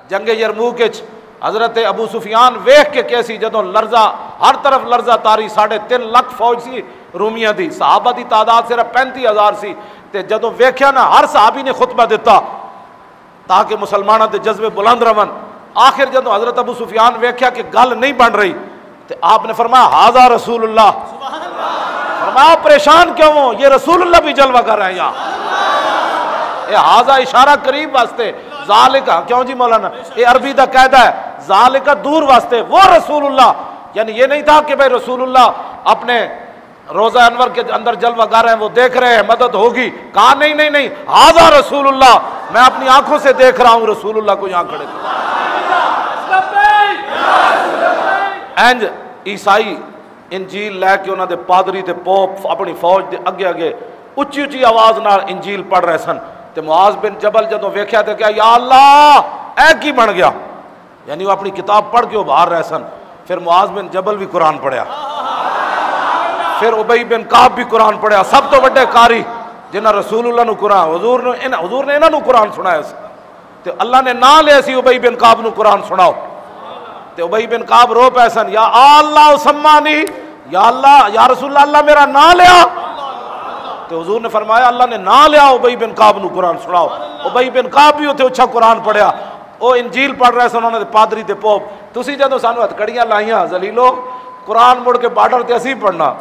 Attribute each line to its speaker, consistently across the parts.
Speaker 1: جنگ یرموک حضرت ابو سفیان ویکھ کے کیسی جدوں لرزہ ہر طرف لرزہ تاری 3.5 لاکھ فوج سی رومیاں دی، صحابہ دی تعداد صرف 35,000 سی، تے جدوں ویکھیا نا ہر صحابی نے خطبہ دیتا تاکہ مسلمانوں دے جذبے بلند رہن۔ آخر جدوں حضرت ابو سفیان ویکھیا کہ گل نہیں بن رہی تے آپ نے فرمایا ھذا رسول اللہ، فرمایا پریشان کیوں ہو، یہ رسول اللہ بھی جلوہ کر رہے ہیں یہاں، یہ ھذا اشارہ قریب واسطے، ذالک کیوں جی مولانا، یہ عربی دا قاعدہ ہے، ذالک دور واسطے، وہ رسول اللہ، یعنی یہ نہیں تھا کہ بھائی رسول اللہ اپنے روزہ انور کے اندر جلوہ گر ہیں، وہ دیکھ رہے ہیں مدد ہوگی، کہا نہیں نہیں نہیں، ھذا رسول اللہ، میں اپنی آنکھوں سے دیکھ رہا ہوں رسول اللہ کو یہاں کھڑے تھے۔ اینج عیسائی انجیل لے کے انہوں دے پادری تے پوپ اپنی فوج دے اگے اگے اچھی اچھی آواز نال انجیل پڑھ رہے سن، تے معاذ بن جبل جدوں ویکھیا تے کہا یا اللہ اے کی بن گیا، یعنی وہ اپنی کتاب پڑھ کے وہ باہر رہے سن۔ پھر معاذ بن جبل بھی قرآن پڑھیا، پھر ابی بن کعب بھی قرآن پڑھیا، سب تو بڑے قاری جنہاں رسول اللہ نو قرآن حضور نے انہاں نو قرآن سنایا سی، تے اللہ نے نہ لیا سی ابی بن کعب نو قرآن سناؤ، تے ابی بن کعب رو پے سن یا اللہ سمانی، یا اللہ یا رسول اللہ اللہ میرا نہ لیا، تے حضور نے فرمایا اللہ نے نہ لیا ابی بن کعب نو قرآن سناؤ۔ ابی بن کعب بھی اتنے اچھا قرآن پڑھیا، وہ انجیل پڑھ رہے سن انہوں نے پادری تے پوپ، تسی جدوں سانو ہتھکڑیاں لائیاں ذلیلو قرآن مڑ کے بارڈر تے اسی پڑھنا،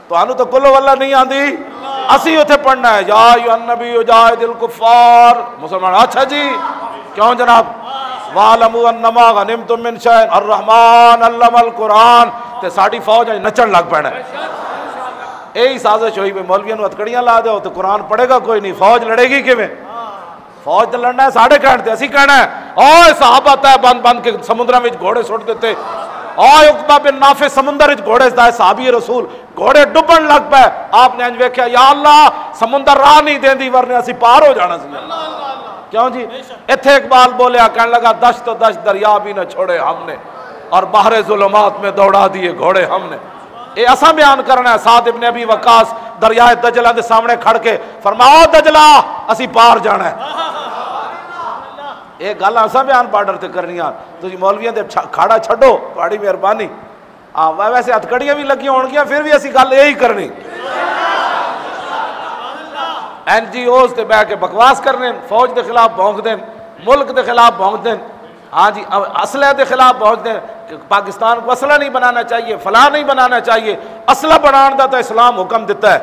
Speaker 1: تو انو تو کلو واللہ نہیں آندی، اسی اتنے پڑھنا ہے یا ایھا النبی جاہد الکفار، مسلمان اچھا جی کیوں جناب، وَاعْلَمُوا أَنَّمَا غَنِمْتُم مِّن شَيْءٍ الرحمن علم القرآن، تے ساڑی فوج نچن لگ پینا ہے، یہی سازش ہوئی بھی مولویوں نو ہتھکڑیاں لا دو تو قرآن پڑھے گا کوئی نہیں، فوج لڑے گی کیویں، فوج تے لڑنا ہے ساڑھے کہنے تے اسی کہنا ہے، اوہ صحابہ تے بند بند کے سمندرہ میں گھوڑے سٹ دیتے، اوہ عقبہ بن نافع سمندر وچ گھوڑے دائے صحابی رسول گھوڑے ڈبن لگ پے، آپ نے انج ویکھیا یا اللہ سمندر راہ نہیں دیندی ورنہ اسی پار ہو جانا سی، کیوں جی ایتھے اقبال بولیا کہنے لگا دشت و دشت دریا بھی نہ چھوڑے ہم نے اور بحر ظلمات میں دوڑا دیے گھوڑے ہم نے، اے اساں بیان کرنا ہے۔ سعد ابن ابی وقاص دریائے دجلہ دے سامنے کھڑ کے فرماؤ دجلہ اسی پار جانا ہے، یہ گل اساں بیان بارڈر تے کرنی آ، تسی مولویاں دے کھاڑا چھڈو تہاڈی مہربانی، ویسے ہتھکڑیاں بھی لگی ہون گیاں پھر بھی اسی گل یہی کرنی، این جی اوز تے بیٹھ کے بکواس کرنے، فوج دے خلاف بھونک دین، ملک دے خلاف بھونک دین، ہاں جی اسلحے دے خلاف بھونک دین کہ پاکستان کو اسلحہ نہیں بنانا چاہیے، فلاں نہیں بنانا چاہیے، اسلحہ بنان دا تو اسلام حکم دیتا ہے،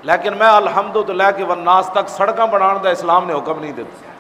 Speaker 1: لیکن میں الحمد تو لے کے والناس تک سڑکاں بنان دا اسلام نے حکم نہیں دیتا۔